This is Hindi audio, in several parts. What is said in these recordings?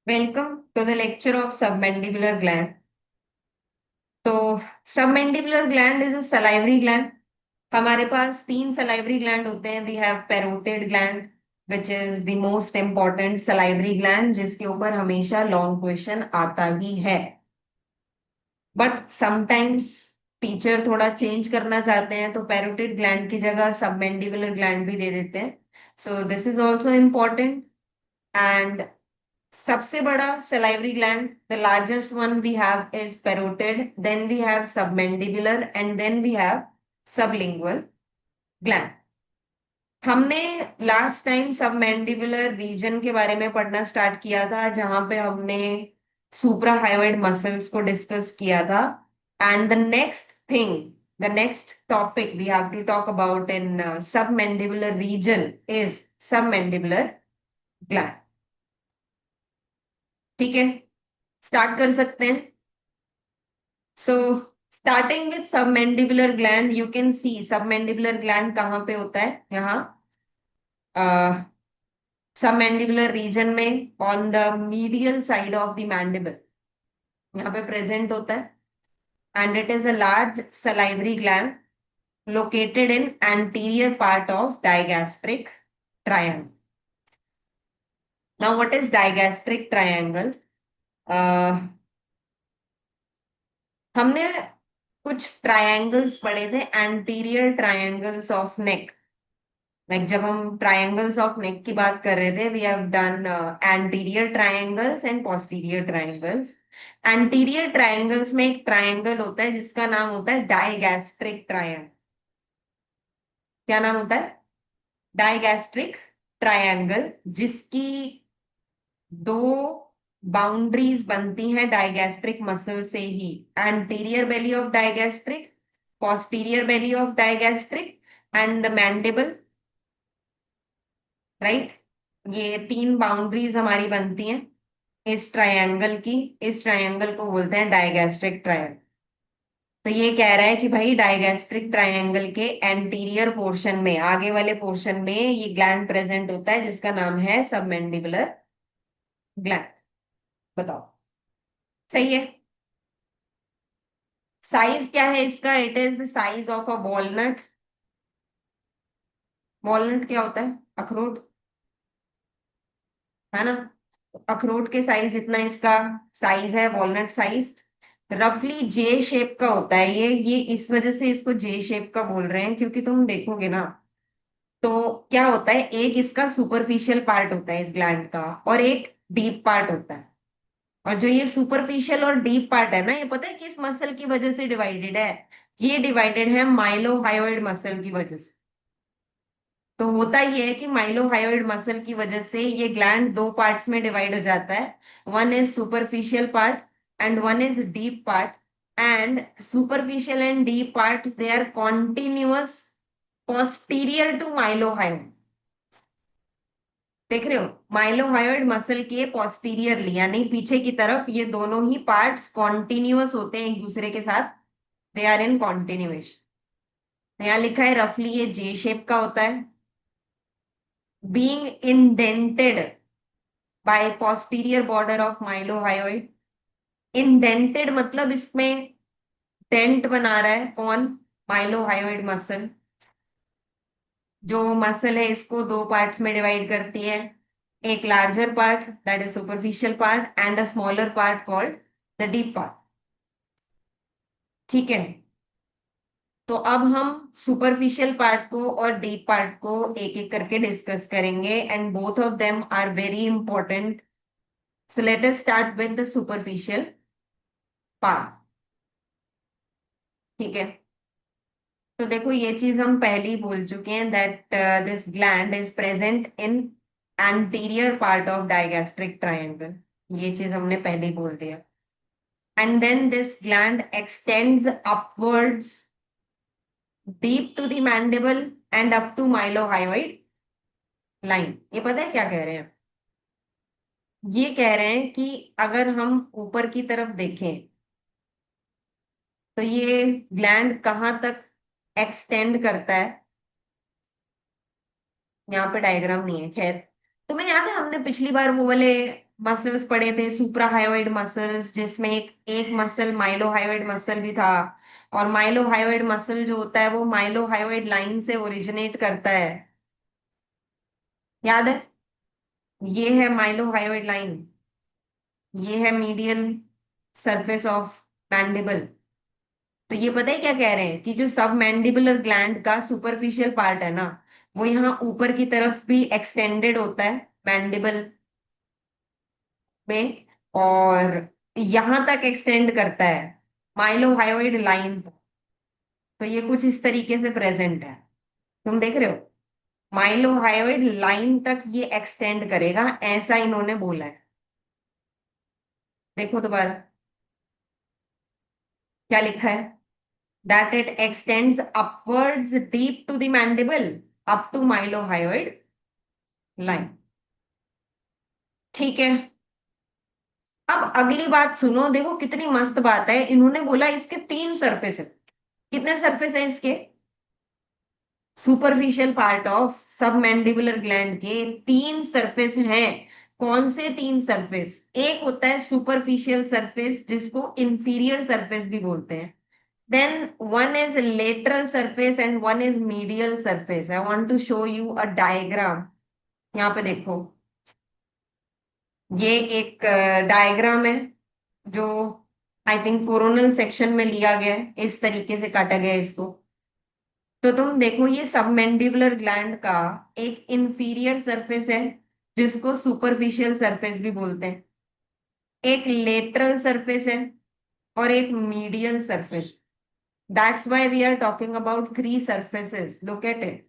Welcome to the lecture of submandibular gland. तो submandibular gland is a salivary gland. हमारे पास तीन salivary gland होते हैं. We have parotid gland, which is the most important salivary gland, जिसके ऊपर हमेशा long question आता ही है. बट समटाइम्स टीचर थोड़ा चेंज करना चाहते हैं तो पैरोटिड ग्लैंड की जगह सबमेंडिबुलर ग्लैंड भी दे देते हैं. So this is also important. And सबसे बड़ा salivary gland, the largest one we have is parotid, then we have submandibular, and then we have sublingual gland. हमने लास्ट टाइम सबमैंडिबुलर रीजन के बारे में पढ़ना स्टार्ट किया था, जहां पे हमने सुप्राहायोइड मसल्स को डिस्कस किया था. And the next topic we have to talk about in submandibular region is submandibular gland. ठीक है, स्टार्ट कर सकते हैं. So starting with submandibular gland, you can see submandibular gland कहाँ पे होता है. यहाँ सबमैंडिबुलर रीजन में on the medial side of the mandible यहाँ पे प्रेजेंट होता है. And it is a large salivary gland located in anterior part of digastric triangle. Now what is digastric triangle? हमने कुछ ट्रायंगल्स पढ़े थे, anterior triangles of neck. Like जब हम ट्रायंगल्स ऑफ नेक की बात कर रहे थे, we have done anterior triangles and posterior triangles. Anterior triangles में एक ट्रायंगल होता है जिसका नाम होता है डायगैस्ट्रिक ट्रायंगल. क्या नाम होता है? डायगैस्ट्रिक ट्रायंगल, जिसकी दो बाउंड्रीज बनती हैं डायगैस्ट्रिक मसल से ही. Anterior belly of digastric, posterior belly of digastric and the mandible. Right, ये तीन बाउंड्रीज हमारी बनती हैं इस ट्रायंगल की. इस ट्रायंगल को बोलते हैं डायगैस्ट्रिक ट्रायंगल. तो ये कह रहा है कि भाई डायगैस्ट्रिक ट्रायंगल के एंटीरियर पोर्शन में, आगे वाले पोर्शन में ये ग्लैंड प्रेजेंट होता है जिसका नाम है सबमेंडिबुलर ग्लैंड. बताओ, सही है? साइज क्या है इसका? It is the size of a walnut. Walnut क्या होता है? अखरोट, है ना? अखरोट के साइज जितना इसका साइज है, वॉलनट साइज. रफली जे शेप का होता है ये इस वजह से इसको जे शेप का बोल रहे हैं, क्योंकि तुम देखोगे ना तो क्या होता है, एक इसका सुपरफिशियल पार्ट होता है इस ग्लैंड का, और एक डीप पार्ट होता है. और जो ये सुपरफिशियल और डीप पार्ट है ना, ये पता है किस मसल की वजह से डिवाइडेड है? ये डिवाइडेड है माइलोहायोइड मसल की वजह से. तो होता ये है कि माइलोहायोइड मसल की वजह से ये ग्लैंड दो पार्ट्स में डिवाइड हो जाता है. One is superficial part and one is deep part. And superficial and deep part, they are continuous posterior to mylohyoid. देख रहे हो, माइलोहायोइड मसल के पोस्टीरियरली यानी पीछे की तरफ ये दोनों ही पार्ट्स कॉन्टिन्यूअस होते हैं एक दूसरे के साथ. They are in continuation. यहाँ लिखा है रफली ये जे शेप का होता है, being indented by posterior border of mylohyoid. Indented मतलब इसमें डेंट बना रहा है कौन? माइलोहायोइड मसल. जो मसल है इसको दो पार्ट्स में डिवाइड करती है. एक larger part that is superficial part and a smaller part called the deep part. ठीक है, तो अब हम सुपरफिशियल पार्ट को और डीप पार्ट को एक एक करके डिस्कस करेंगे, and both of them are very important. So let us start with the superficial part. ठीक है, तो देखो ये चीज हम पहले ही बोल चुके हैं that this gland is present in anterior part of digastric triangle. ये चीज हमने पहले ही बोल दिया. And then this gland extends upwards deep to the mandible and up to mylohyoid line. ये पता है क्या कह रहे हैं? ये कह रहे हैं कि अगर हम ऊपर की तरफ देखें तो ये ग्लैंड कहाँ तक एक्सटेंड करता है. यहाँ पे डायग्राम नहीं है, खैर. तुम्हें याद है हमने पिछली बार वो वाले मसल्स पढ़े थे, सुप्राहायोइड मसल्स, जिसमें एक एक मसल माइलोहायोइड मसल भी था। और माइलोहायोइड मसल जो होता है वो माइलोहायोइड लाइन से ओरिजिनेट करता है, याद है? ये है माइलोहायोइड लाइन, ये है मीडियल सरफेस ऑफ मैंडिबल। तो ये पता है क्या कह रहे हैं कि जो सब मैंडिबुलर ग्लैंड का सुपरफिशियल पार्ट है ना, वो यहाँ ऊपर की तरफ भी एक्सटेंडेड होता है मैंडिबल में, और यहां तक एक्सटेंड करता है माइलोहायोइड लाइन तक। तो ये कुछ इस तरीके से प्रेजेंट है, तुम देख रहे हो, माइलोहायोइड लाइन तक ये एक्सटेंड करेगा, ऐसा इन्होंने बोला है। देखो दोबारा क्या लिखा है, that it extends upwards deep to the mandible up to mylohyoid line. ठीक है, अब अगली बात सुनो, देखो कितनी मस्त बात है, इन्होंने बोला इसके तीन सरफेस है। कितने सरफेस है इसके? Superficial part of submandibular gland के तीन सरफेस हैं। कौन से तीन सरफेस? एक होता है सुपरफिशियल सरफेस जिसको इंफीरियर सरफेस भी बोलते हैं, then one is lateral surface and one is medial surface. I want to show you a diagram. यहाँ पे देखो, ये एक डायग्राम है जो आई थिंक कोरोनल सेक्शन में लिया गया है, इस तरीके से काटा गया है इसको। तो तुम देखो, ये सबमेंडिबुलर ग्लैंड का एक इंफीरियर सरफेस है जिसको सुपरफिशियल सरफेस भी बोलते हैं, एक लेटरल सरफेस है, और एक medial surface. That's why we are talking about three surfaces, look at it,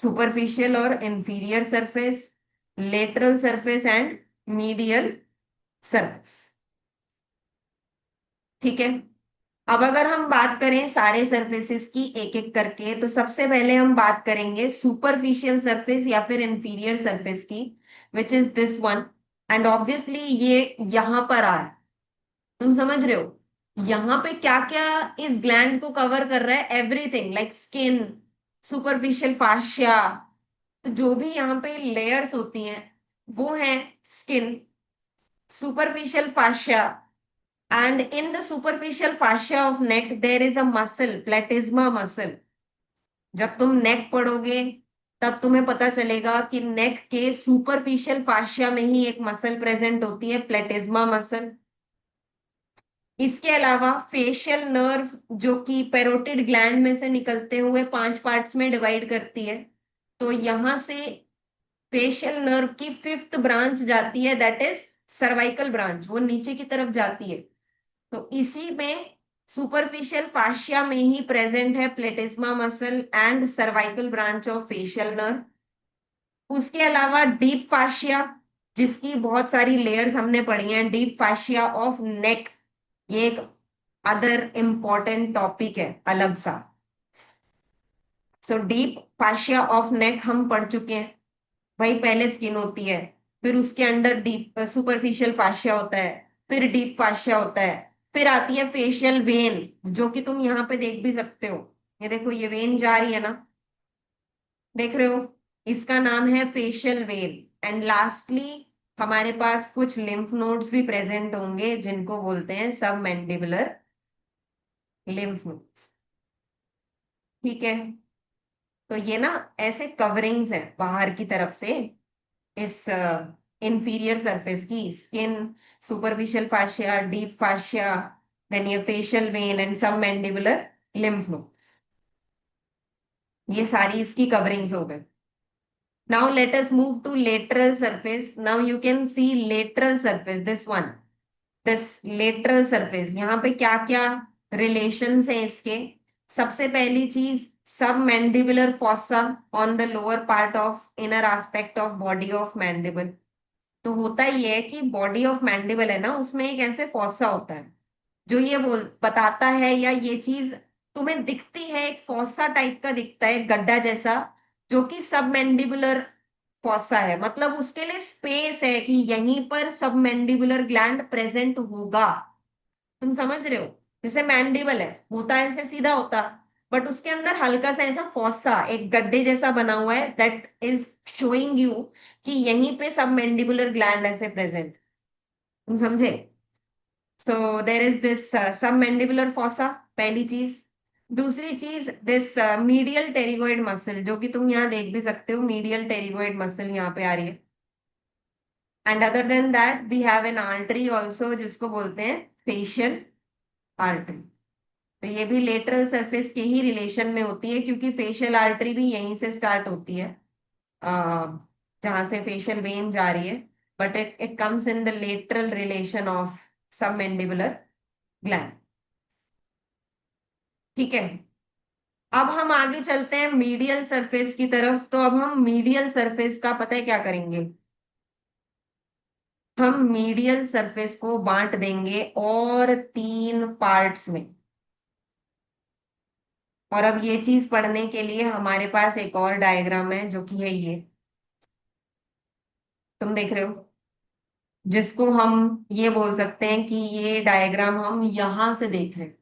superficial और inferior surface, lateral surface and medial surface. ठीक है, अब अगर हम बात करें सारे सरफेसेस की एक एक करके, तो सबसे पहले हम बात करेंगे सुपरफिशियल सरफेस या फिर इंफीरियर सरफेस की, which is this one. And obviously ये यहां पर आ रहा है, तुम समझ रहे हो यहाँ पे क्या क्या इस ग्लैंड को कवर कर रहा है, एवरीथिंग लाइक स्किन, सुपरफिशियल फाशिया। तो जो भी यहाँ पे लेयर्स होती हैं वो है skin, superficial fascia, and in the superficial fascia of neck there is a muscle, platysma muscle। जब तुम नेक पढ़ोगे तब तुम्हें पता चलेगा कि नेक के सुपरफिशियल फाशिया में ही एक मसल प्रेजेंट होती है, प्लेटिज्मा मसल। इसके अलावा फेशियल नर्व, जो कि पैरोटिड ग्लैंड में से निकलते हुए पांच पार्ट्स में डिवाइड करती है, तो यहां से फेशियल नर्व की फिफ्थ ब्रांच जाती है, दैट इज सर्वाइकल ब्रांच, वो नीचे की तरफ जाती है। तो इसी में सुपरफिशियल फाशिया में ही प्रेजेंट है platysma muscle and cervical branch of facial nerve. उसके अलावा डीप फाशिया, जिसकी बहुत सारी लेयर्स हमने पढ़ी हैं, डीप फाशिया ऑफ नेक, ये एक अदर इंपॉर्टेंट टॉपिक है अलग सा। सो डीप फाशिया ऑफ नेक हम पढ़ चुके हैं भाई, पहले स्किन होती है, फिर उसके अंदर डीप सुपरफिशियल फाशिया होता है, फिर डीप फाशिया होता है, फिर आती है फेशियल वेन, जो कि तुम यहाँ पे देख भी सकते हो। ये देखो, ये वेन जा रही है ना, देख रहे हो, इसका नाम है फेशियल वेन। एंड लास्टली हमारे पास कुछ लिम्फ नोड्स भी प्रेजेंट होंगे जिनको बोलते हैं सब मैंडिबुलर लिम्फ नोड्स। ठीक है, तो ये ना ऐसे कवरिंग्स हैं बाहर की तरफ से इस इंफीरियर सरफेस की, skin, superficial fascia, deep fascia, then ये facial vein and submandibular lymph nodes, ये सारी इसकी कवरिंग्स हो गए। Now let us move to lateral surface. Now you can see lateral surface, this one, this lateral surface, यहाँ पे क्या क्या रिलेशंस हैं इसके। सबसे पहली चीज, सब mandibular fossa on the lower part of inner aspect of body of mandible. तो होता ये है कि बॉडी ऑफ मैंडिबल है ना, उसमें एक ऐसे फॉसा होता है जो ये बोल बताता है, या ये चीज तुम्हें दिखती है, एक फॉसा टाइप का दिखता है, गड्ढा जैसा, जो कि सब मैंडिबुलर फॉसा है, मतलब उसके लिए स्पेस है कि यहीं पर सब मैंडिबुलर ग्लैंड प्रेजेंट होगा। तुम समझ रहे हो, जैसे मैंडिबल है, होता ऐसे सीधा होता, बट उसके अंदर हल्का सा ऐसा फॉसा, एक गड्ढे जैसा बना हुआ है, दैट इज शोइंग यू कि यहीं पे सब मैंडिबुलर ग्लैंड ऐसे प्रेजेंट। तुम समझे? सो देर इज दिस सब मैंडिबुलर फॉसा, पहली चीज। दूसरी चीज, दिस मीडियल टेरिगोइड मसल, जो कि तुम यहाँ देख भी सकते हो, मीडियल टेरिगोइड मसल यहाँ पे आ रही है। And other than that we have an artery also, जिसको बोलते हैं फेशियल आर्टरी। तो ये भी लेटरल सरफेस के ही रिलेशन में होती है, क्योंकि फेशियल आर्टरी भी यहीं से स्टार्ट होती है, जहां से फेशियल वेन जा रही है। But it comes in the lateral relation of submandibular gland. ठीक है। अब हम आगे चलते हैं मीडियल सरफेस की तरफ। तो अब हम मीडियल सरफेस का पता है क्या करेंगे? हम मीडियल सरफेस को बांट देंगे और तीन पार्ट्स में। और अब ये चीज पढ़ने के लिए हमारे पास एक और डायग्राम है, जो कि है ये, तुम देख रहे हो, जिसको हम ये बोल सकते हैं कि ये डायग्राम हम यहां से देख रहे हैं।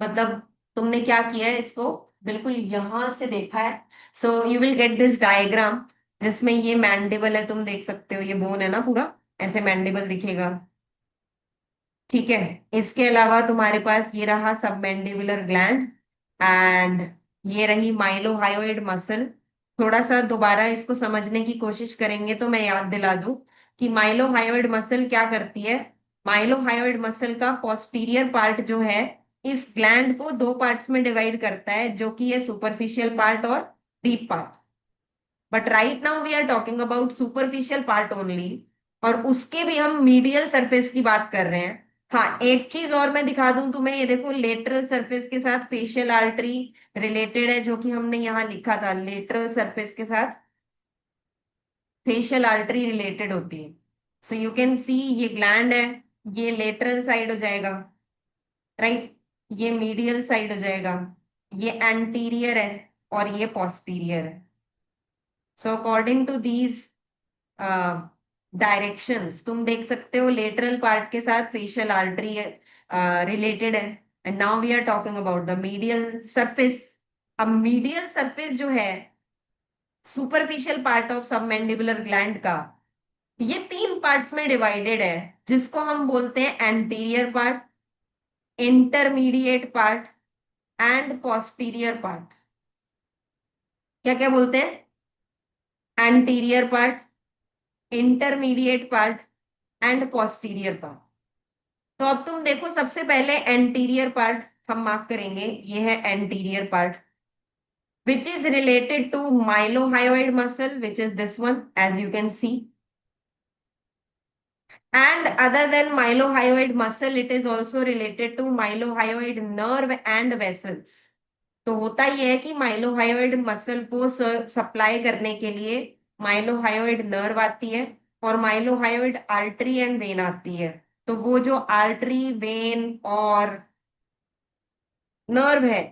मतलब तुमने क्या किया है, इसको बिल्कुल यहां से देखा है। So you will get this diagram, जिसमें ये मैंडिबल है, तुम देख सकते हो, ये बोन है ना पूरा, ऐसे मैंडिबल दिखेगा। ठीक है। इसके अलावा तुम्हारे पास ये रहा सबमैंडिबुलर ग्लैंड, एंड ये रही माइलोहायोइड मसल। थोड़ा सा दोबारा इसको समझने की कोशिश करेंगे तो मैं याद दिला दूं कि माइलोहायोइड मसल क्या करती है। माइलोहायोइड मसल का पोस्टीरियर पार्ट जो है, इस ग्लैंड को दो पार्ट्स में डिवाइड करता है, जो कि है सुपरफिशियल पार्ट और deep part. But right now we are talking about superficial part only, और उसके भी हम मीडियल सरफेस की बात कर रहे हैं। हाँ, एक चीज और मैं दिखा दूं तुम्हें, ये देखो, लेटरल सरफेस के साथ फेशियल आर्टरी रिलेटेड है, जो कि हमने यहाँ लिखा था, लेटरल सरफेस के साथ फेशियल आर्टरी रिलेटेड होती है। सो यू कैन सी, ये ग्लैंड है, ये लेटरल साइड हो जाएगा, राइट, ये मीडियल साइड हो जाएगा, ये एंटीरियर है और ये पोस्टीरियर है। So according to these directions तुम देख सकते हो लेटरल पार्ट के साथ फेशियल आर्टरी रिलेटेड है। And now we are talking about the medial surface. अब मीडियल सरफेस जो है, superficial part of submandibular gland का, ये तीन पार्ट्स में डिवाइडेड है, जिसको हम बोलते हैं anterior part, intermediate part and posterior part. क्या क्या बोलते हैं? Anterior part, intermediate part and posterior part. तो अब तुम देखो, सबसे पहले एंटीरियर पार्ट हम मार्क करेंगे, ये है anterior part, which is related to mylohyoid muscle, which is this one, as you can see. And other than mylohyoid muscle, it is also related to mylohyoid nerve and vessels. तो होता यह है कि माइलोहायोइड मसल को सप्लाई करने के लिए माइलोहायोइड नर्व आती है, और माइलोहायोइड आर्टरी एंड वेन आती है। तो वो जो आर्टरी, वेन और नर्व है,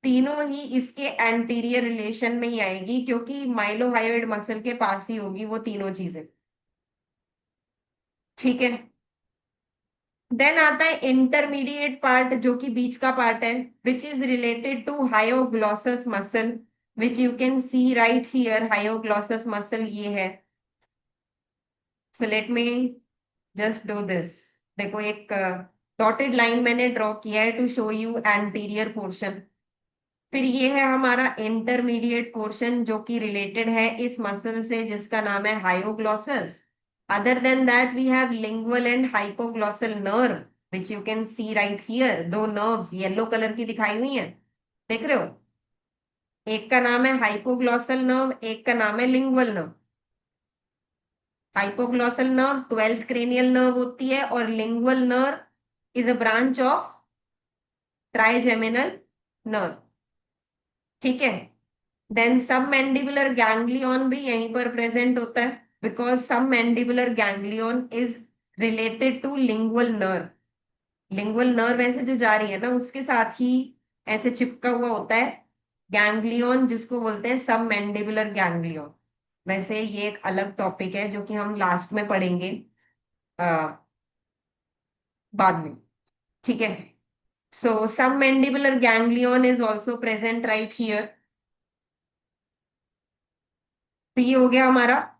तीनों ही इसके एंटीरियर रिलेशन में ही आएगी, क्योंकि माइलोहायोइड मसल के पास ही होगी वो तीनों चीजें। ठीक है। देन आता है इंटरमीडिएट पार्ट, जो कि बीच का पार्ट है, which is related to hyoglossus muscle, which you can see right here. Hyoglossus muscle ये है। So let me just do this. देखो, एक डॉटेड लाइन मैंने ड्रॉ किया है to show you anterior portion. फिर ये है हमारा इंटरमीडिएट पोर्शन, जो कि रिलेटेड है इस मसल से, जिसका नाम है hyoglossus. Other than that we have lingual and hypoglossal nerve, which you can see right here. दो नर्व्स येलो कलर की दिखाई हुई हैं, देख रहे हो? एक का नाम है हाइपोग्लॉसल नर्व, एक का नाम है lingual nerve. Hypoglossal nerve 12th cranial nerve होती है, और lingual nerve is a branch of trigeminal nerve. ठीक है। देन सब मैंडिबुलर गैंग्लियन भी यहीं पर प्रेजेंट होता है, because submandibular ganglion is related to lingual nerve. Lingual nerve ऐसे जो जा रही है ना, उसके साथ ही ऐसे चिपका हुआ होता है गैंग्लियन, जिसको बोलते हैं सब मैंडिबुलर गैंग्लियन। वैसे ये एक अलग टॉपिक है, जो कि हम लास्ट में पढ़ेंगे बाद में। ठीक है। So submandibular ganglion is also present right here. तो ये हो गया हमारा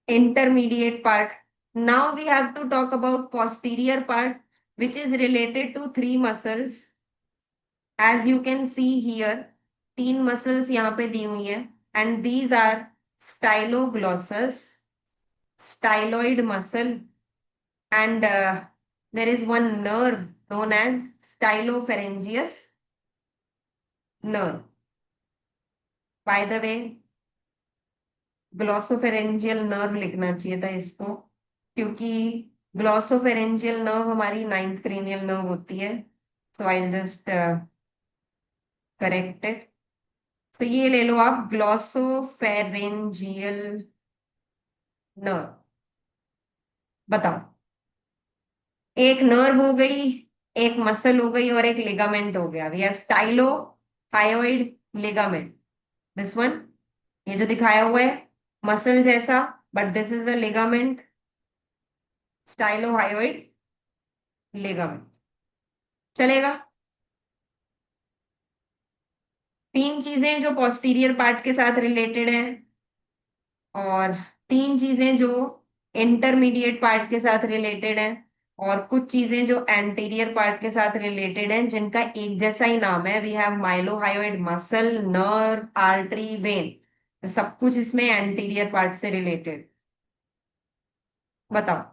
intermediate part. Now we have to talk about posterior part, which is related to three muscles. As you can see here, तीन muscles यहाँ पे दी हुई है, and these are styloglossus, styloid muscle, and there is one nerve known as stylopharyngeus nerve. By the way, glossopharyngeal nerve लिखना चाहिए था इसको, क्योंकि ग्लॉसोफेरेंजियल नर्व हमारी नाइन्थ क्रेनियल नर्व होती है. सो आई जस्ट करेक्ट इट. तो ये ले लो आप, ग्लॉसोफेरेंजियल नर्व. बताओ, एक नर्व हो गई, एक मसल हो गई और एक लिगामेंट हो गया. We have stylohyoid ligament. This one, ये जो दिखाया हुआ है मसल जैसा, but this is a ligament, stylohyoid ligament. चलेगा. तीन चीजें जो पोस्टीरियर पार्ट के साथ रिलेटेड हैं, और तीन चीजें जो इंटरमीडिएट पार्ट के साथ रिलेटेड हैं, और कुछ चीजें जो एंटीरियर पार्ट के साथ रिलेटेड हैं, जिनका एक जैसा ही नाम है. We have mylohyoid muscle, nerve, artery, vein. तो सब कुछ इसमें एंटीरियर पार्ट से रिलेटेड. बताओ.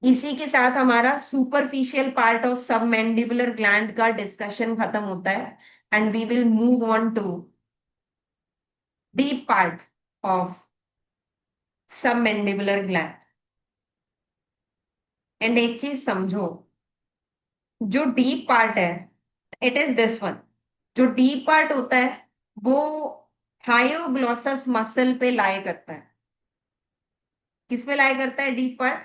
इसी के साथ हमारा superficial part of submandibular gland का डिस्कशन खत्म होता है, and we will move on to deep part of submandibular gland. And एक चीज समझो, जो डीप पार्ट है, इट इज दिस वन. जो डीप पार्ट होता है वो हायोग्लॉसस मसल पे लाई करता है. किस पे लाई करता है डीप पार्ट?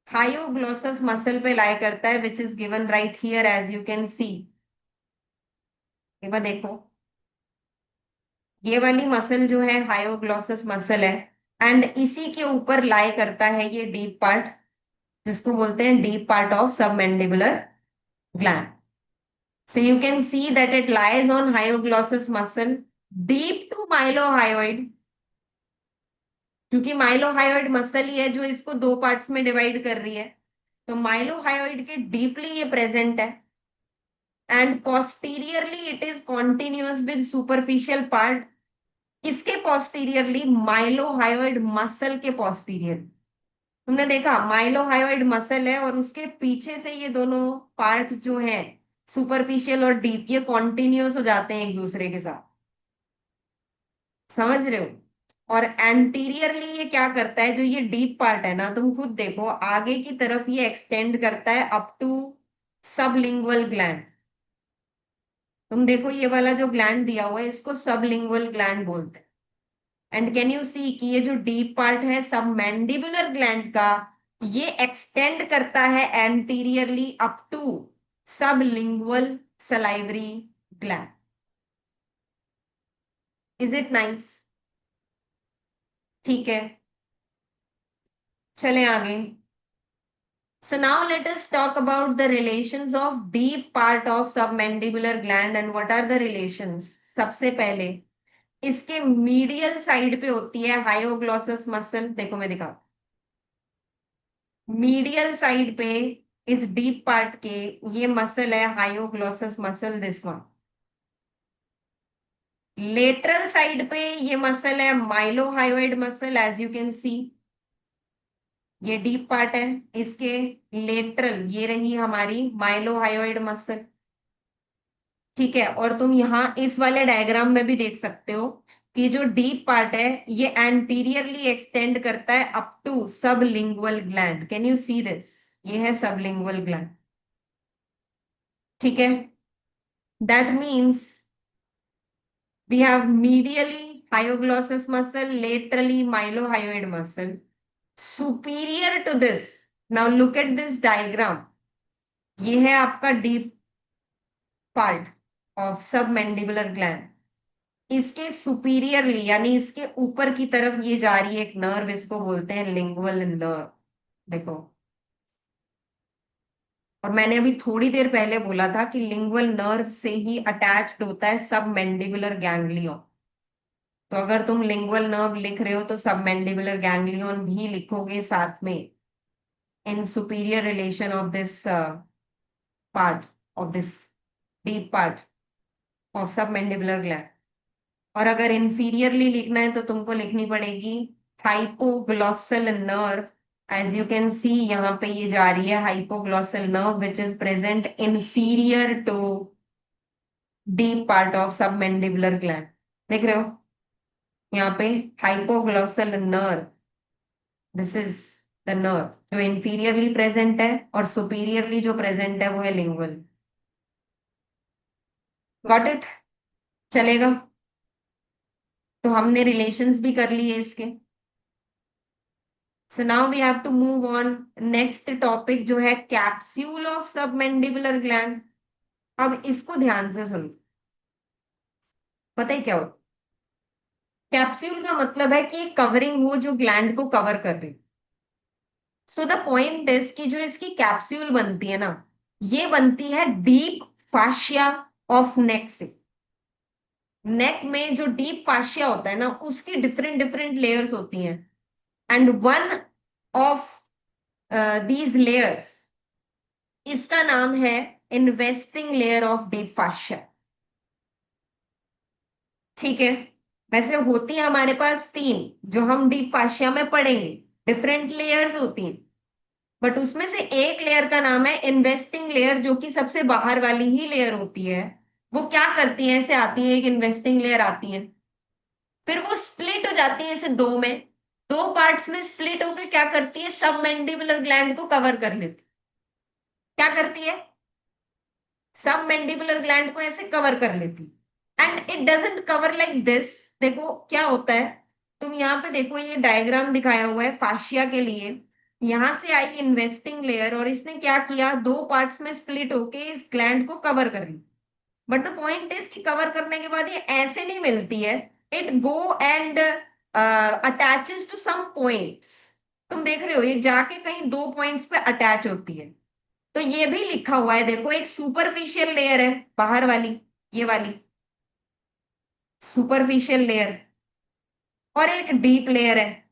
हायोग्लॉसस मसल पे लाई करता है, which is given right here as you can see. एक बार देखो, ये वाली मसल जो है हायोग्लॉसस मसल है, एंड इसी के ऊपर लाई करता है ये डीप पार्ट, जिसको बोलते हैं deep part of submandibular gland. So you can see that it lies on hyoglossus muscle deep to mylohyoid, क्योंकि माइलोहायोइड मसल ही है जो इसको दो पार्ट्स में डिवाइड कर रही है. तो माइलोहायोइड के डीपली ये प्रेजेंट है, and posteriorly it is continuous with superficial part. किसके पोस्टीरियरली? माइलोहायोइड मसल के पोस्टीरियर. तुमने देखा, माइलोहायोइड मसल है और उसके पीछे से ये दोनों पार्ट जो हैं, सुपरफिशियल और डीप, ये कॉन्टिन्यूअस हो जाते हैं एक दूसरे के साथ. समझ रहे हो? और एंटीरियरली ये क्या करता है, जो ये डीप पार्ट है ना, तुम खुद देखो, आगे की तरफ ये एक्सटेंड करता है अप टू सबलिंगुअल ग्लैंड. तुम देखो, ये वाला जो ग्लैंड दिया हुआ है इसको सबलिंगुअल ग्लैंड बोलते हैं. एंड कैन यू सी कि ये जो डीप पार्ट है सब मैंडिबुलर ग्लैंड का, ये एक्सटेंड करता है anteriorly up to sublingual salivary gland. Is it nice? ठीक है, चले आगे. So now let us talk about the relations of deep part of submandibular gland, and what are the relations. सबसे पहले इसके मीडियल साइड पे होती है हायोग्लॉसस मसल. देखो मैं दिखा, मीडियल साइड पे इस डीप पार्ट के ये मसल है hyoglossus muscle, this one. Lateral side पे ये मसल है mylohyoid muscle, as you can see. ये डीप पार्ट है, इसके लेटरल ये रही हमारी माइलोहायोइड मसल. ठीक है, और तुम यहाँ इस वाले डायग्राम में भी देख सकते हो कि जो डीप पार्ट है ये एंटीरियरली एक्सटेंड करता है up to sublingual gland. Can you see this? ये है सबलिंगुअल ग्लैंड. ठीक है, that means we have medially hyoglossus muscle, laterally mylohyoid muscle. Superior to this, now look at this diagram. ये है आपका deep part of submandibular gland. इसके सुपीरियरली यानी इसके ऊपर की तरफ ये जा रही है एक नर्व, इसको बोलते हैं लिंगुअल नर्व. देखो, और मैंने अभी थोड़ी देर पहले बोला था कि लिंगुअल नर्व से ही अटैच्ड होता है सब मैंडिबुलर गैंग्लियन। तो अगर तुम लिंगुअल नर्व लिख रहे हो तो सब मैंडिबुलर गैंग्लियन भी लिखोगे साथ में, in superior relation of this part, of this deep part of submandibular gland. और अगर इंफीरियरली लिखना है तो तुमको लिखनी पड़ेगी hypoglossal nerve. As you can see यहाँ पे ये जा रही है, hypoglossal nerve which is present inferior to deep part of submandibular gland. देख रहे हो यहाँ पे hypoglossal nerve, this is the nerve जो इंफीरियरली प्रेजेंट है, और सुपीरियरली जो प्रेजेंट है वो है लिंगुअल। Got it? चलेगा? तो हमने रिलेशंस भी कर लिए इसके। So now we have to move on next topic जो है कैप्सूल ऑफ सबमैंडिबुलर ग्लैंड। अब इसको ध्यान से सुनो। पता है क्या हो? कैप्सूल का मतलब है कि एक कवरिंग हो जो ग्लैंड को कवर कर रही। सो द पॉइंट इज कि जो इसकी कैप्सूल बनती है ना, ये बनती है डीप फाशिया ऑफ नेक से। नेक में जो डीप फाशिया होता है ना, उसकी डिफरेंट डिफरेंट लेयर्स होती हैं, and one of these layers, इसका नाम है इन्वेस्टिंग लेयर ऑफ डीप फाशिया। ठीक है? वैसे होती है हमारे पास तीन, जो हम डीप फाशिया में पढ़ेंगे, डिफरेंट लेयर्स होती हैं, बट उसमें से एक लेयर का नाम है इन्वेस्टिंग लेयर, जो कि सबसे बाहर वाली ही लेयर होती है। वो क्या करती है, ऐसे आती है, एक इन्वेस्टिंग लेयर आती है, फिर वो स्प्लिट हो जाती है ऐसे दो में, दो पार्ट्स में स्प्लिट होकर क्या करती है, सब मैंडिबुलर ग्लैंड को कवर कर लेती। क्या करती है? सब मैंडिबुलर ग्लैंड को ऐसे कवर कर लेती। And it doesn't cover like this. देखो क्या होता है, तुम यहाँ पे देखो, ये डायग्राम दिखाया हुआ है फाशिया के लिए। यहां से आई इन्वेस्टिंग लेयर, और इसने क्या किया, दो पार्ट्स में स्प्लिट होके इस ग्लैंड को कवर कर ली। बट द पॉइंट इज कि कवर करने के बाद ये ऐसे नहीं मिलती है, it go and attaches to some points. तुम देख रहे हो ये जाके कहीं दो पॉइंट्स पे अटैच होती है। तो ये भी लिखा हुआ है, देखो, एक सुपरफिशियल लेयर है बाहर वाली, ये वाली सुपरफिशियल लेयर, और एक डीप लेयर है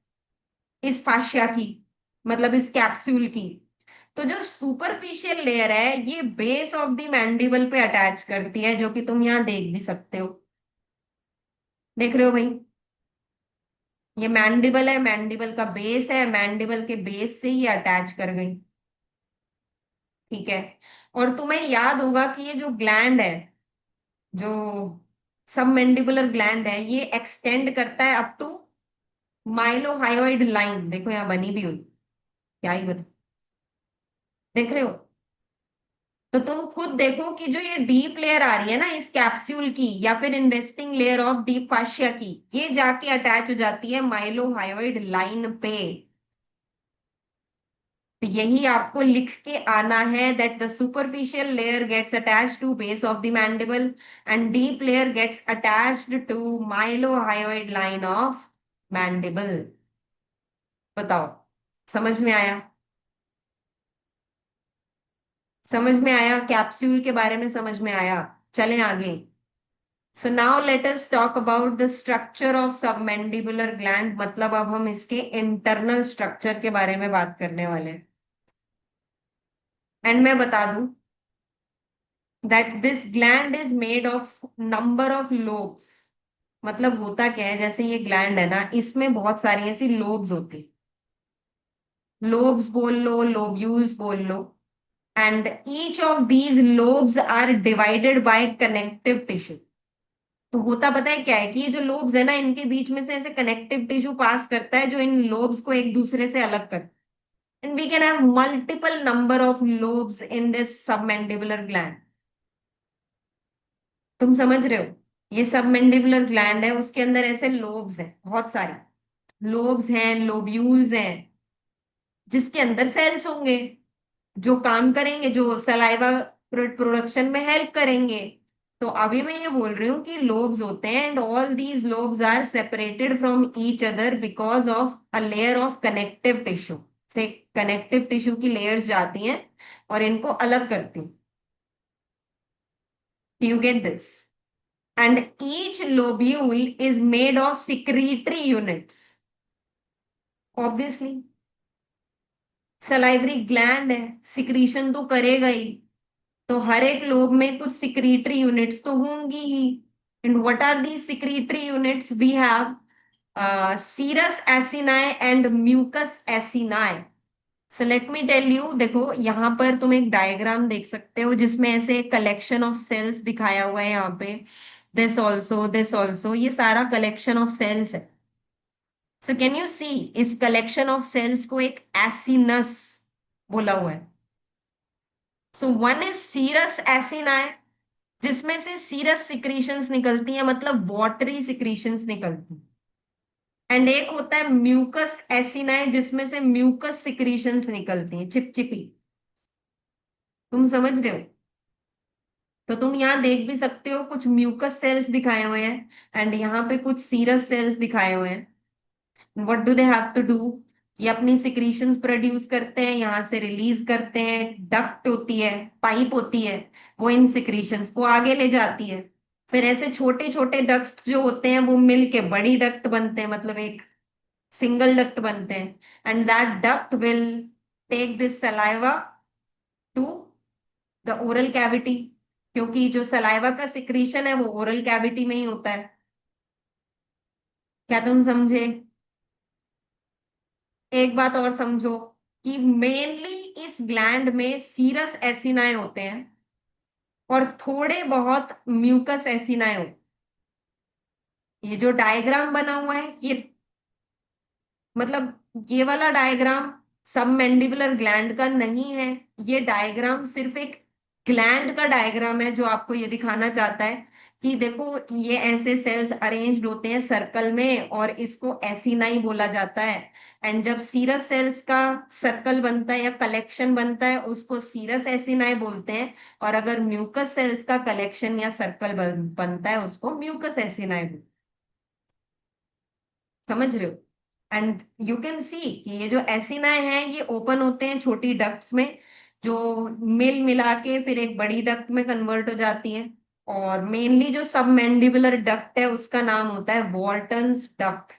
इस फाशिया की, मतलब इस कैप्सूल की। तो जो सुपरफिशियल लेयर है ये बेस ऑफ द मैंडिबल पे अटैच करती है, जो कि तुम यहाँ देख भी सकते हो। देख रहे हो भाई, ये मैंडिबल है, मैंडिबल का बेस है, मैंडिबल के बेस से ही अटैच कर गई। ठीक है? और तुम्हें याद होगा कि ये जो ग्लैंड है, जो सबमैंडिबुलर ग्लैंड है, ये एक्सटेंड करता है अप टू माइलोहायोइड लाइन। देखो यहाँ बनी भी हुई, क्या ही बता, देख रहे हो? तो तुम खुद देखो कि जो ये डीप लेयर आ रही है ना इस कैप्सूल की, या फिर इन्वेस्टिंग लेयर ऑफ डीप फाशिया की, ये जाके अटैच हो जाती है माइलोहायोइड लाइन पे। तो यही आपको लिख के आना है, that the superficial layer gets attached to base of the mandible and deep layer gets attached to mylohyoid line of mandible. बताओ, समझ में आया? समझ में आया? कैप्सूल के बारे में समझ में आया? चलें आगे। So now let us talk about the structure of submandibular gland. मतलब अब हम इसके इंटरनल स्ट्रक्चर के बारे में बात करने वाले हैं। एंड मैं बता दूं that this gland is made of number of lobes. मतलब होता क्या है, जैसे ये ग्लैंड है ना, इसमें बहुत सारी ऐसी लोब्स होती, लोब्स बोल लो, लोब्यूल्स बोल लो, and each of these lobes are divided by connective tissue. तो होता पता है क्या है, कि ये जो लोब्स है ना, इनके बीच में से ऐसे कनेक्टिव टिश्यू पास करता है, जो इन लोब्स को एक दूसरे से अलग करता है। And we can have multiple number of lobes in this submandibular gland. तुम समझ रहे हो? ये सबमैंडिबुलर ग्लैंड है, उसके अंदर ऐसे लोब्स हैं, बहुत सारे लोब्स हैं, लोब्यूल्स हैं, जिसके अंदर सेल्स होंगे जो काम करेंगे, जो सलाइवा प्रोडक्शन में हेल्प करेंगे। तो अभी मैं ये बोल रही हूँ कि लोब्स होते हैं, and all these lobes are separated from each other because of a layer of connective tissue. से कनेक्टिव टिश्यू की लेयर्स जाती हैं और इनको अलग करती हैं। You get this? And each lobule is made of secretory units. Obviously salivary gland है, सिक्रीशन तो करेगा ही, तो हर एक लोब में कुछ सिक्रीटरी यूनिट्स तो होंगी ही। And what are the secretory units? We have serous acini and mucous acini. So let me tell you, देखो यहाँ पर तुम एक डायग्राम देख सकते हो जिसमें ऐसे कलेक्शन ऑफ सेल्स दिखाया हुआ है यहाँ पे। दिस ऑल्सो, ये सारा कलेक्शन ऑफ सेल्स है। सो कैन यू सी, इस कलेक्शन ऑफ सेल्स को एक एसिनस बोला हुआ है। So one is serous acini, जिसमें से सीरस सिक्रीशंस निकलती हैं, मतलब वाटरी सिक्रीशंस निकलती हैं। एंड एक होता है म्यूकस एसिनाई, जिसमें से म्यूकस सिक्रीशंस निकलती हैं, चिपचिपी। तुम समझ रहे हो? तो तुम यहाँ देख भी सकते हो कुछ म्यूकस सेल्स दिखाए हुए हैं एंड यहाँ पे कुछ सीरस सेल्स दिखाए हुए हैं। What do they have to do? ये अपनी सिक्रीशंस प्रोड्यूस करते हैं, यहाँ से रिलीज करते हैं, डक्ट होती है, पाइप होती है, वो इन सिक्रीशंस को आगे ले जाती है। फिर ऐसे छोटे छोटे डक्ट जो होते हैं वो मिल के बड़ी डक्ट बनते हैं, मतलब एक सिंगल डक्ट बनते हैं। And that duct will take this saliva to the oral cavity, क्योंकि जो सलाइवा का सिक्रीशन है वो ओरल कैविटी में ही होता है। क्या तुम समझे? एक बात और समझो कि मेनली इस ग्लैंड में सीरस एसिनाए होते हैं और थोड़े बहुत म्यूकस एसिनाए होते हैं। ये जो डायग्राम बना हुआ है ये, मतलब ये वाला डायग्राम सब मैंडिबुलर ग्लैंड का नहीं है। ये डायग्राम सिर्फ एक ग्लैंड का डायग्राम है जो आपको ये दिखाना चाहता है कि देखो ये ऐसे सेल्स अरेंज्ड होते हैं सर्कल में और इसको एसिनाई बोला जाता है। एंड जब सीरस सेल्स का सर्कल बनता है या कलेक्शन बनता है उसको सीरस एसिनाई बोलते हैं। और अगर म्यूकस सेल्स का कलेक्शन या सर्कल बनता है उसको म्यूकस एसिनाई बोलते हैं। समझ रहे हो? एंड यू कैन सी कि ये जो एसिनाए हैं ये ओपन होते हैं छोटी डक्ट्स में, जो मिल मिला के फिर एक बड़ी डक्ट में कन्वर्ट हो जाती हैं। और मेनली जो सब मैंडिबुलर डक्ट है उसका नाम होता है वॉल्टन्स डक्ट,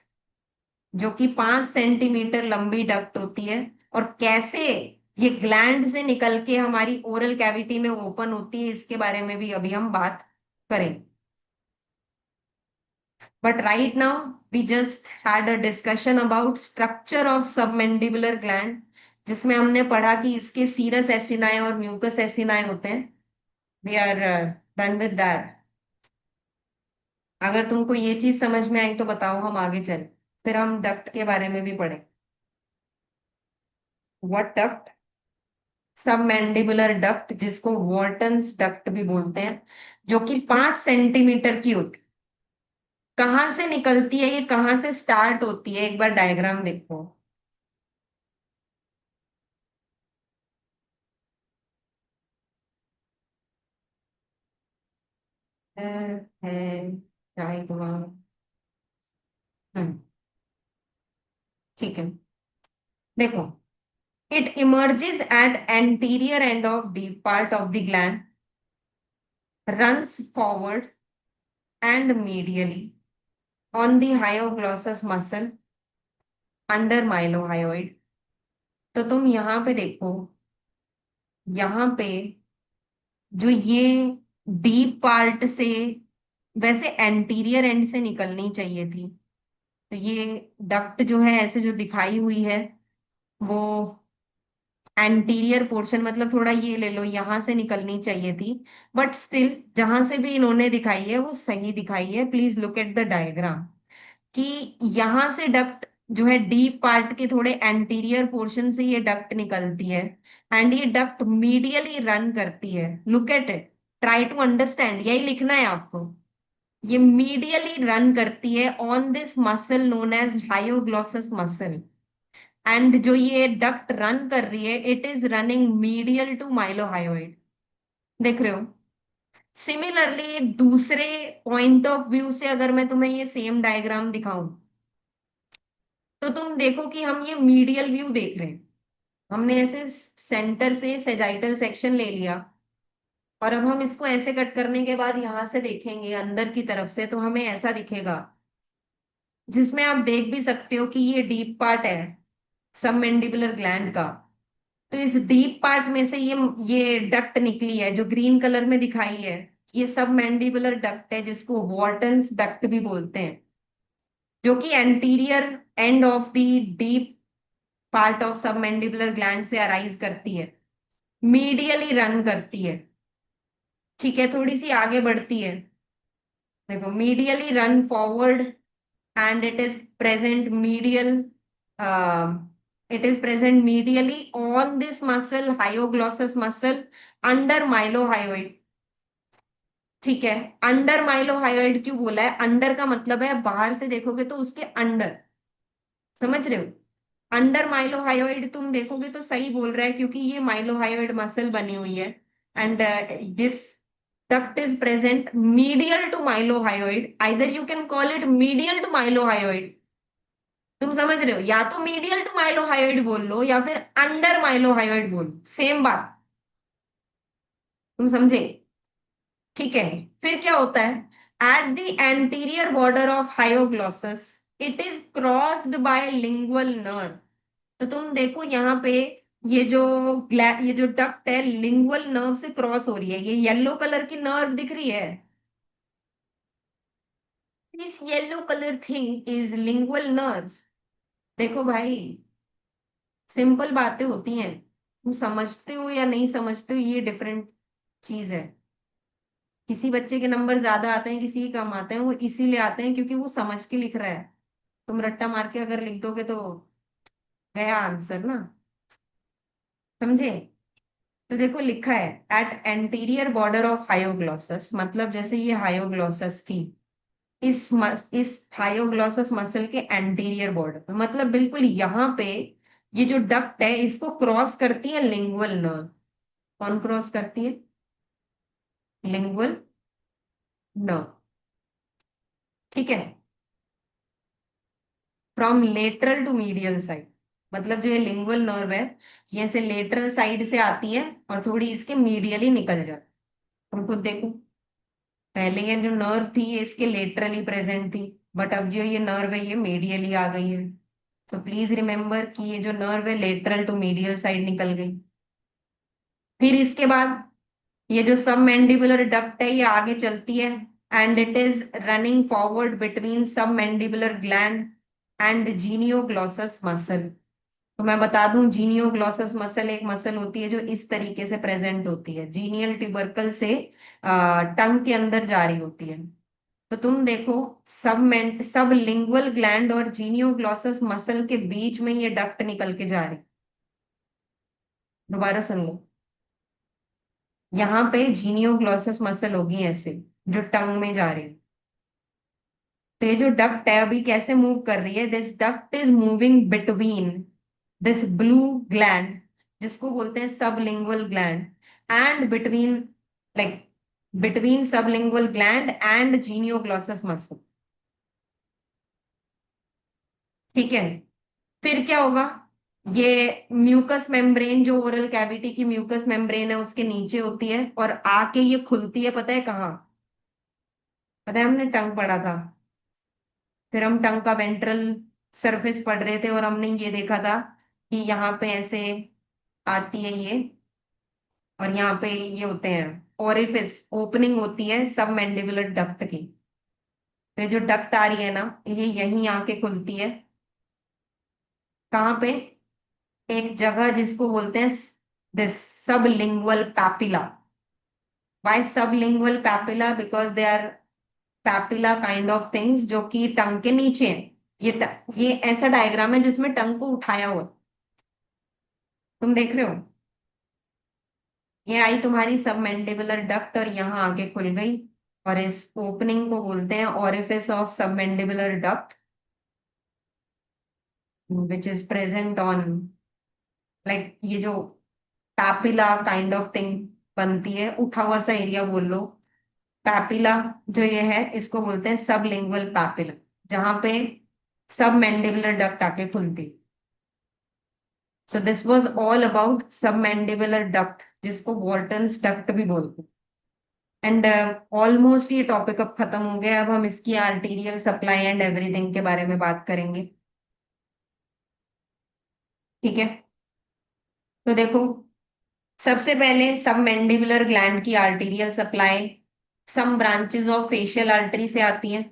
जो कि 5 सेंटीमीटर लंबी डक्ट होती है। और कैसे ये ग्लैंड से निकल के हमारी ओरल कैविटी में ओपन होती है इसके बारे में भी अभी हम बात करें। But right now, we just had a discussion about structure of submandibular gland, जिसमें हमने पढ़ा कि इसके सीरस एसिनाए और म्यूकस एसिनाए होते हैं। We are done with that. अगर तुमको ये चीज समझ में आई तो बताओ, हम आगे चलें। फिर हम डक्ट के बारे में भी पढ़ें। What duct? सबमैंडिबुलर डक्ट, जिसको वॉल्टन्स डक्ट भी बोलते हैं, जो कि 5 सेंटीमीटर की होती है। कहाँ से निकलती है, ये कहाँ से स्टार्ट होती है, एक बार डायग्राम देखो। है डायग्राम। हम्म, ठीक है। देखो, it emerges at anterior end of deep part of the gland, runs forward and medially on the hyoglossus muscle under mylohyoid. तो तुम यहाँ पे देखो, यहाँ पे जो ये डीप पार्ट से, वैसे एंटीरियर एंड से निकलनी चाहिए थी। तो ये डक्ट जो है ऐसे जो दिखाई हुई है वो एंटीरियर पोर्शन, मतलब थोड़ा ये ले लो, यहां से निकलनी चाहिए थी। बट स्टिल जहां से भी इन्होंने दिखाई है वो सही दिखाई है। Please look at the diagram कि यहाँ से डक्ट जो है डीप पार्ट के थोड़े एंटीरियर पोर्शन से ये डक्ट निकलती है एंड ये डक्ट मीडियली रन करती है। Look at it, try to understand, यही लिखना है आपको। ये मीडियली रन करती है on this muscle known as hyoglossus muscle. And जो ये डक्ट रन कर रही है it is running medial to mylohyoid. देख रहे हो? सिमिलरली एक दूसरे पॉइंट ऑफ व्यू से अगर मैं तुम्हें ये सेम डायग्राम दिखाऊं तो तुम देखो कि हम ये मीडियल व्यू देख रहे हैं। हमने ऐसे सेंटर से सेजाइटल सेक्शन ले लिया, और अब हम इसको ऐसे कट करने के बाद यहां से देखेंगे अंदर की तरफ से, तो हमें ऐसा दिखेगा, जिसमें आप देख भी सकते हो कि ये डीप पार्ट है सबमेंडिबुलर ग्लैंड का। तो इस डीप पार्ट में से ये डक्ट निकली है जो ग्रीन कलर में दिखाई है, ये सबमेंडिबुलर डक्ट है, जिसको वॉर्टन्स डक्ट भी बोलते हैं, जो कि anterior end of the deep part of submandibular gland से अराइज करती है, मीडियली रन करती है। ठीक है, थोड़ी सी आगे बढ़ती है। देखो, medially run forward, and it is present medial, it is present medially on this muscle, hyoglossus muscle, under mylohyoid। ठीक है, अंडर माइलोहायोइड क्यों बोला है? अंडर का मतलब है बाहर से देखोगे तो उसके अंडर, समझ रहे हो? अंडर माइलोहायोइड तुम देखोगे तो सही बोल रहा है, क्योंकि ये माइलोहायोइड मसल बनी हुई है, and this duct is present medial to mylohyoid, either you can call it medial to mylohyoid। तुम समझ रहे हो? या तो मीडियल टू माइलोहायोइड बोल लो या फिर अंडर माइलोहायोइड बोलो, सेम बात। तुम समझे? ठीक है। फिर क्या होता है? At the anterior border of hyoglossus, it is crossed by lingual nerve. तो तुम देखो यहाँ पे, ये जो डक्ट है लिंगुअल नर्व से क्रॉस हो रही है। ये येलो कलर की नर्व दिख रही है, this yellow colour thing is lingual nerve. देखो भाई, सिंपल बातें होती हैं, तुम समझते हो या नहीं समझते हो ये डिफरेंट चीज है। किसी बच्चे के नंबर ज्यादा आते हैं, किसी के कम आते हैं, वो इसीलिए आते हैं क्योंकि वो समझ के लिख रहा है। तुम रट्टा मार के अगर लिख दोगे तो गया आंसर ना। समझे? तो देखो लिखा है at anterior border of hyoglossus, मतलब जैसे ये हायोग्लॉसस थी, इस हायोग्लॉसस मसल के एंटीरियर बॉर्डर, मतलब बिल्कुल यहाँ पे ये जो डक्ट है इसको क्रॉस करती है लिंगुअल नर्व। कौन क्रॉस करती है? Lingual nerve. ठीक है, from lateral to medial side, मतलब जो ये लिंगुअल नर्व है, ये ऐसे लेटरल साइड से आती है और थोड़ी इसके मीडियली निकल जाती है। तुम खुद देखो, पहले ये जो नर्व थी ये इसके लेटरली प्रेजेंट थी, बट अब जो ये नर्व है ये मीडियली आ गई है। तो प्लीज रिमेम्बर कि ये जो नर्व है लेटरल टू मीडियल साइड निकल गई। फिर इसके बाद ये जो सब मैंडिबुलर डक्ट है ये आगे चलती है, and it is running forward between सब mandibular gland and genioglossus muscle. तो मैं बता दूं, जीनियोग्लॉसस मसल एक मसल होती है जो इस तरीके से प्रेजेंट होती है, जीनियल ट्यूबरकल से टंग के अंदर जा रही होती है। तो तुम देखो, सब लिंगुअल ग्लैंड और जीनियोग्लॉसस मसल के बीच में ये डक्ट निकल के जा रही। दोबारा सुन लो, यहाँ पे जीनियोग्लॉसस मसल होगी ऐसे, जो टंग में जा रही। तो ये जो डक्ट है अभी कैसे मूव कर रही है? This duct is moving between this blue gland, जिसको बोलते हैं sublingual gland, and between, like between sublingual gland and genioglossus muscle. ठीक है, फिर क्या होगा? ये म्यूकस मेम्ब्रेन, जो ओरल कैविटी की म्यूकस मेम्ब्रेन है उसके नीचे होती है, और आके ये खुलती है, पता है कहाँ? पता है, हमने टंग पढ़ा था। फिर हम टंग का वेंट्रल सरफेस पढ़ रहे थे और हमने ये देखा था कि यहाँ पे ऐसे आती है ये, और यहाँ पे ये होते हैं ओरिफिस, ओपनिंग होती है सब मैंडिबुलर डक्ट की। तो ये जो डक्ट आ रही है ना, ये यहीं आके खुलती है। कहाँ पे? एक जगह जिसको बोलते हैं this sublingual papilla. Why sublingual papilla? Because they are papilla kind of things जो कि टंग के नीचे हैं। ये ऐसा डायग्राम है जिसमें टंग को उठाया हुआ है। तुम देख रहे हो? ये आई तुम्हारी सबमेंडिबुलर डक्ट और यहाँ आके खुल गई, और इस ओपनिंग को बोलते हैं orifice of submandibular duct, which is present on, like ये जो पैपिला काइंड ऑफ थिंग बनती है, उठा हुआ सा एरिया बोल लो। पैपिला जो ये है इसको बोलते हैं सबलिंगुअल पैपिला, जहां पे सब मैंडिबुलर डक्ट आके खुलती। So this was all about submandibular duct, जिसको वॉल्टन्स डक्ट भी बोलते हैं। एंड ऑलमोस्ट ये टॉपिक अब खत्म हो गया। अब हम इसकी आर्टीरियल सप्लाई एंड एवरीथिंग के बारे में बात करेंगे। ठीक है, तो देखो, सबसे पहले सबमैंडिबुलर ग्लैंड की arterial supply some branches of facial artery से आती हैं,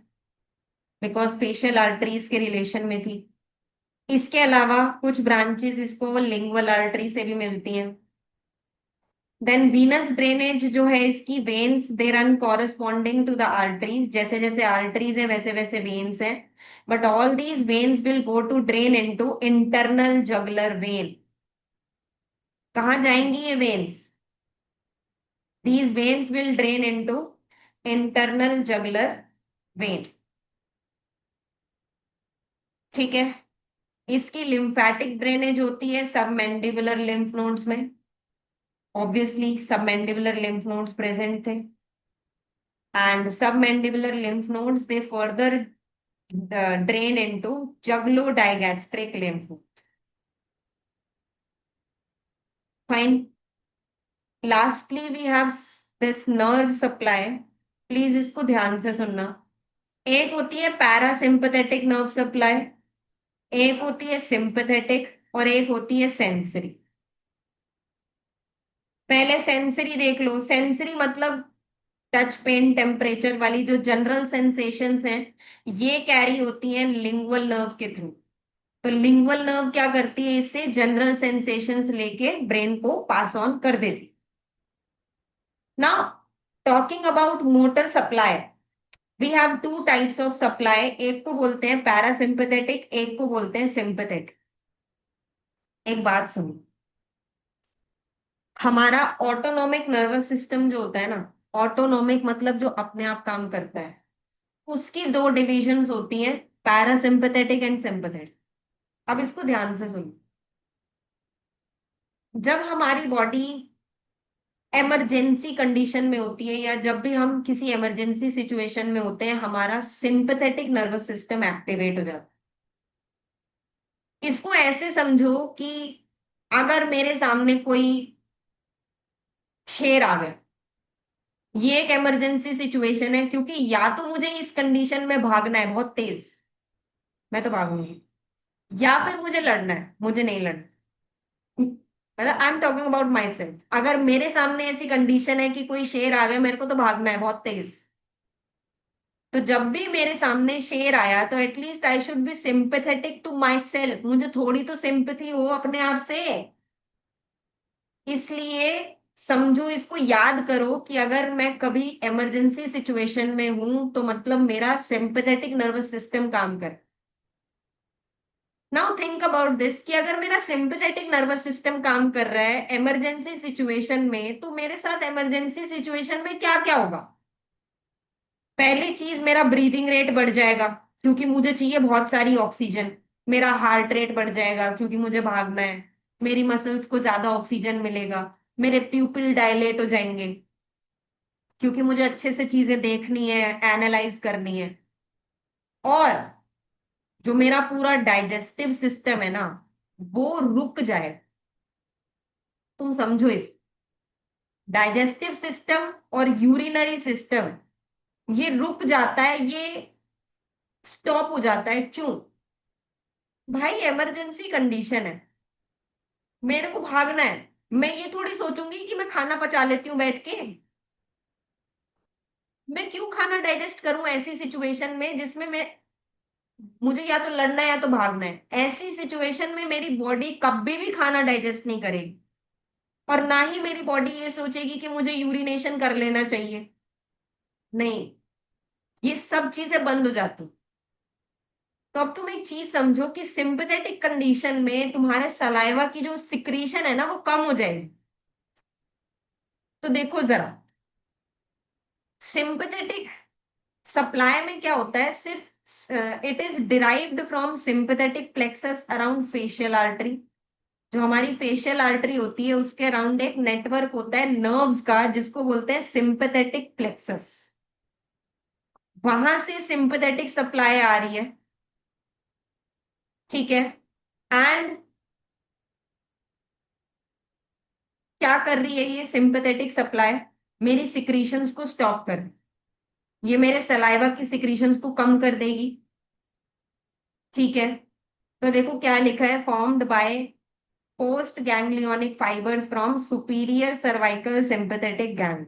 बिकॉज फेशियल आर्टरीज के रिलेशन में थी। इसके अलावा कुछ ब्रांचेस इसको लिंगुअल आर्टरी से भी मिलती हैं। देन वीनस ड्रेनेज जो है इसकी, veins they run corresponding to the arteries, जैसे जैसे आर्टरीज है वैसे वैसे वेन्स हैं। But all these veins will go to drain into internal jugular vein. कहाँ जाएंगी ये veins? These veins will drain into internal jugular vein. ठीक है, इसकी लिम्फैटिक ड्रेनेज होती है सबमैंडिबुलर लिम्फ नोड्स में। Obviously submandibular lymph nodes present थे, and submandibular lymph nodes they further drain into jugulo-digastric lymph node. Fine. Lastly, we have this nerve supply. Please इसको ध्यान से सुनना। एक होती है पैरासिम्पथेटिक नर्व सप्लाई, एक होती है सिंपथेटिक, और एक होती है सेंसरी। पहले सेंसरी देख लो। सेंसरी मतलब टच, पेन, टेम्परेचर वाली जो जनरल सेंसेशंस हैं, ये कैरी होती हैं लिंगुअल नर्व के थ्रू। तो लिंगुअल नर्व क्या करती है? इससे जनरल सेंसेशंस लेके ब्रेन को पास ऑन कर देती। Now talking about motor supply, we have two types of supply. एक को बोलते हैं पैरासिम्पथेटिक, एक को बोलते हैं सिंपथेटिक। एक बात सुनो, हमारा ऑटोनोमिक नर्वस सिस्टम जो होता है ना, ऑटोनोमिक मतलब जो अपने आप काम करता है, उसकी दो डिविजन्स होती हैं, पैरासिम्पथेटिक एंड सिंपथेटिक। अब इसको ध्यान से सुनो। जब हमारी बॉडी इमरजेंसी कंडीशन में होती है, या जब भी हम किसी इमरजेंसी सिचुएशन में होते हैं, हमारा सिंपैथेटिक नर्वस सिस्टम एक्टिवेट हो जाता है। इसको ऐसे समझो कि अगर मेरे सामने कोई शेर आ गया, ये एक इमरजेंसी सिचुएशन है, क्योंकि या तो मुझे इस कंडीशन में भागना है बहुत तेज, मैं तो भागूंगी, या फिर मुझे लड़ना है, मुझे नहीं लड़ना। मतलब I am talking about my self. अगर मेरे सामने ऐसी कंडीशन है कि कोई शेर आ गया, मेरे को तो भागना है बहुत तेज, तो जब भी मेरे सामने शेर आया तो at least I should be sympathetic to myself, मुझे थोड़ी तो सिंपैथी हो अपने आप से। इसलिए समझो, इसको याद करो कि अगर मैं कभी इमरजेंसी सिचुएशन में हूं तो मतलब मेरा सिंपैथेटिक नर्वस सिस्टम काम कर। नाउ थिंक अबाउट दिस, कि अगर मेरा सिंपैथेटिक नर्वस सिस्टम काम कर रहा है इमरजेंसी सिचुएशन में, तो मेरे साथ इमरजेंसी सिचुएशन में क्या क्या होगा? पहली चीज, मेरा ब्रीदिंग रेट बढ़ जाएगा, क्योंकि मुझे चाहिए बहुत सारी ऑक्सीजन। मेरा हार्ट रेट बढ़ जाएगा, क्योंकि मुझे भागना है। मेरी मसल्स को ज्यादा ऑक्सीजन मिलेगा। मेरे प्यूपिल डायलेट हो जाएंगे, क्योंकि मुझे अच्छे से चीजें देखनी है, एनालाइज करनी है। और जो मेरा पूरा डाइजेस्टिव सिस्टम है ना, वो रुक जाए। तुम समझो इस, डाइजेस्टिव सिस्टम और यूरिनरी सिस्टम, ये रुक जाता है, ये स्टॉप हो जाता है। क्यों? भाई इमरजेंसी कंडीशन है, मेरे को भागना है। मैं ये थोड़ी सोचूंगी कि मैं खाना पचा लेती हूँ बैठ के। मैं क्यों खाना डाइजेस्ट करूं ऐसी सिचुएशन में जिसमें मैं, मुझे या तो लड़ना है या तो भागना है। ऐसी सिचुएशन में मेरी बॉडी कभी भी खाना डाइजेस्ट नहीं करेगी, और ना ही मेरी बॉडी ये सोचेगी कि मुझे यूरिनेशन कर लेना चाहिए। नहीं, ये सब चीजें बंद हो जाती। तो अब तुम एक चीज समझो कि सिंपैथेटिक कंडीशन में तुम्हारे सलाइवा की जो सिक्रीशन है ना, वो कम हो जाएगी। तो देखो जरा, सिंपैथेटिक सप्लाई में क्या होता है? सिर्फ it is derived from sympathetic plexus around facial artery. जो हमारी फेशियल आर्टरी होती है, उसके अराउंड एक नेटवर्क होता है नर्व्स का, जिसको बोलते हैं सिंपैथेटिक प्लेक्सस। वहां से सिंपैथेटिक सप्लाई आ रही है। ठीक है, एंड क्या कर रही है ये सिंपैथेटिक सप्लाई? मेरी सिक्रीशंस को स्टॉप कर, ये मेरे सलाइवा की सिक्रीशंस को कम कर देगी। ठीक है, तो देखो क्या लिखा है, formed by post ganglionic fibres from superior cervical sympathetic gang,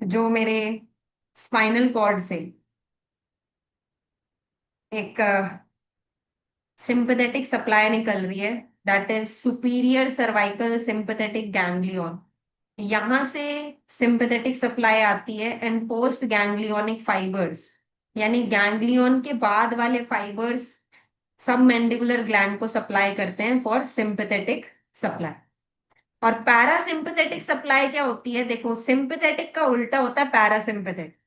जो मेरे स्पाइनल कॉर्ड से एक सिंपैथेटिक सप्लाई निकल रही है, that is superior cervical sympathetic ganglion. यहां से सिंपैथेटिक सप्लाई आती है एंड पोस्ट गैंग्लियोनिक फाइबर्स, यानी गैंग्लियन के बाद वाले फाइबर्स सब मैंडिबुलर ग्लैंड को सप्लाई करते हैं फॉर सिंपैथेटिक सप्लाई। और पैरासिम्पैथेटिक सप्लाई क्या होती है? देखो, सिंपैथेटिक का उल्टा होता है पैरासिम्पैथेटिक।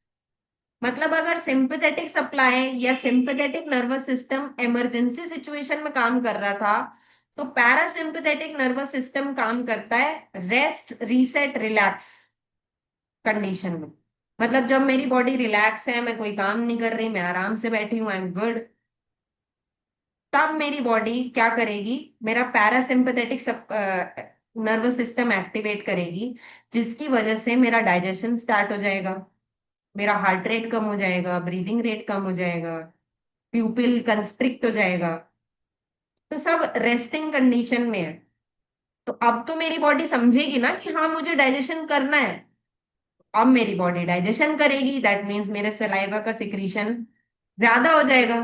मतलब अगर सिंपैथेटिक सप्लाई या sympathetic nervous system emergency situation में काम कर रहा था, तो पैरासिम्पैथेटिक नर्वस सिस्टम काम करता है रेस्ट रीसेट रिलैक्स कंडीशन में। मतलब जब मेरी बॉडी रिलैक्स है, मैं कोई काम नहीं कर रही, मैं आराम से बैठी हूं, आई एम गुड, तब मेरी बॉडी क्या करेगी? मेरा पैरासिम्पैथेटिक नर्वस सिस्टम एक्टिवेट करेगी, जिसकी वजह से मेरा डाइजेशन स्टार्ट हो जाएगा, मेरा हार्ट रेट कम हो जाएगा, ब्रीदिंग रेट कम हो जाएगा, प्यूपिल कंस्ट्रिक्ट हो जाएगा। तो सब रेस्टिंग कंडीशन में है। तो अब तो मेरी बॉडी समझेगी ना कि हाँ मुझे डाइजेशन करना है। अब मेरी बॉडी डाइजेशन करेगी, दैट मीन्स मेरे सलाइवा का सिक्रीशन ज्यादा हो जाएगा।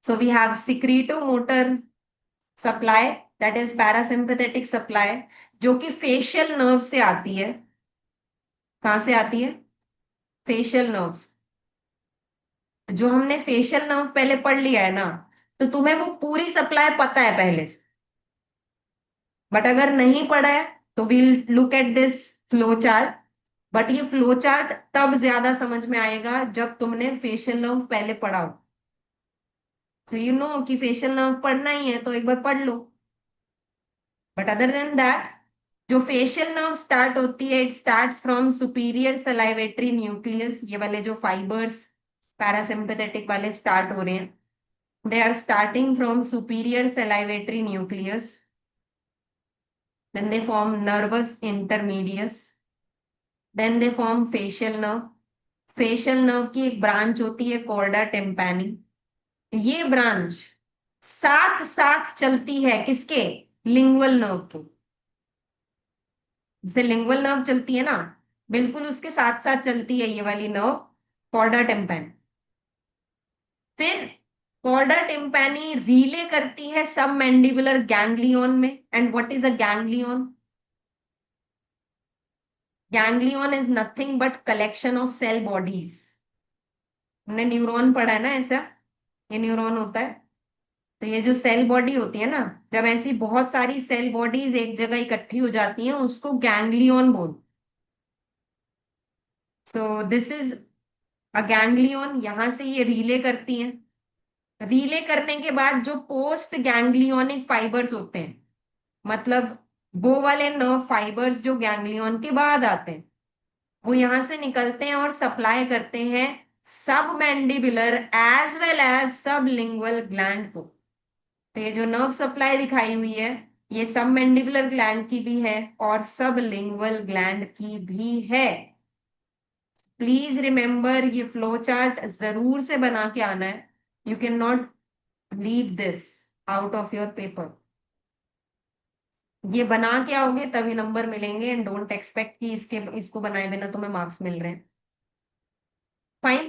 So we have secretomotor supply, that is parasympathetic supply, जो कि फेशियल नर्व से आती है। कहां से आती है? Facial nerves. जो हमने फेशियल नर्व पहले पढ़ लिया है ना, तो तुम्हें वो पूरी सप्लाई पता है पहले से। बट अगर नहीं पढ़ा है तो we'll look at this flow chart. बट ये फ्लो चार्ट तब ज्यादा समझ में आएगा जब तुमने फेशियल नर्व पहले पढ़ा हो। तो यू नो कि फेशियल नर्व पढ़ना ही है तो एक बार पढ़ लो। बट अदर देन दैट, जो फेशियल नर्व स्टार्ट होती है, it starts from superior salivatory nucleus. ये वाले जो फाइबर्स पैरासिम्पैथेटिक वाले स्टार्ट हो रहे हैं, they are starting from superior salivatory nucleus, then they form nervus intermedius, then they form facial nerve। Facial nerve की एक ब्रांच होती है कॉर्डा टिम्पैनी। ये ब्रांच साथ साथ चलती है किसके? लिंगुअल नर्व को। जैसे लिंगुअल नर्व चलती है ना, बिल्कुल उसके साथ साथ चलती है ये वाली नर्व, कॉर्डा टिम्पैनी। फिर कॉर्डा टिम्पैनी रीले करती है सब मैंडिबुलर गैंग्लियन में। And what is a ganglion? Ganglion is nothing but collection of cell bodies. हमने न्यूरॉन पढ़ा है ना ऐसा, ये न्यूरॉन होता है। तो ये जो सेल बॉडी होती है ना, जब ऐसी बहुत सारी सेल बॉडीज एक जगह इकट्ठी हो जाती हैं, उसको गैंग्लियन बोल। So this is a ganglion. यहां से ये रीले करती हैं। रीले करने के बाद जो पोस्ट गैंग्लियोनिक फाइबर्स होते हैं, मतलब वो वाले नर्व फाइबर्स जो गैंग्लियन के बाद आते हैं, वो यहां से निकलते हैं और सप्लाई करते हैं सब मैंडिबुलर एज वेल एज सब लिंगुअल ग्लैंड को। तो ये जो नर्व सप्लाई दिखाई हुई है, ये सब मैंडिबुलर ग्लैंड की भी है और सब लिंगुअल ग्लैंड की भी है। प्लीज रिमेंबर, ये फ्लो चार्ट जरूर से बना के आना है। You can not leave this out of your paper. ये बना के आओगे तभी नंबर मिलेंगे, एंड डोंट एक्सपेक्ट कि इसको बनाए बिना तुम्हें मार्क्स मिल रहे हैं। फाइन।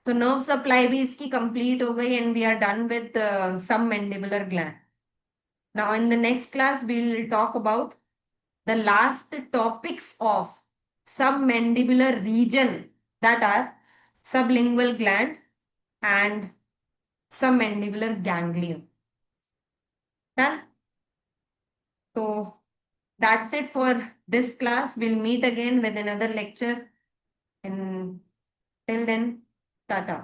तो नर्व सप्लाई भी इसकी कंप्लीट हो गई and we are done with submandibular gland. Now in the next class we will talk about the last topics of submandibular region, that are sublingual gland and submandibular ganglion. Done? So that's it for this class. We'll meet again with another lecture. And till then, tata.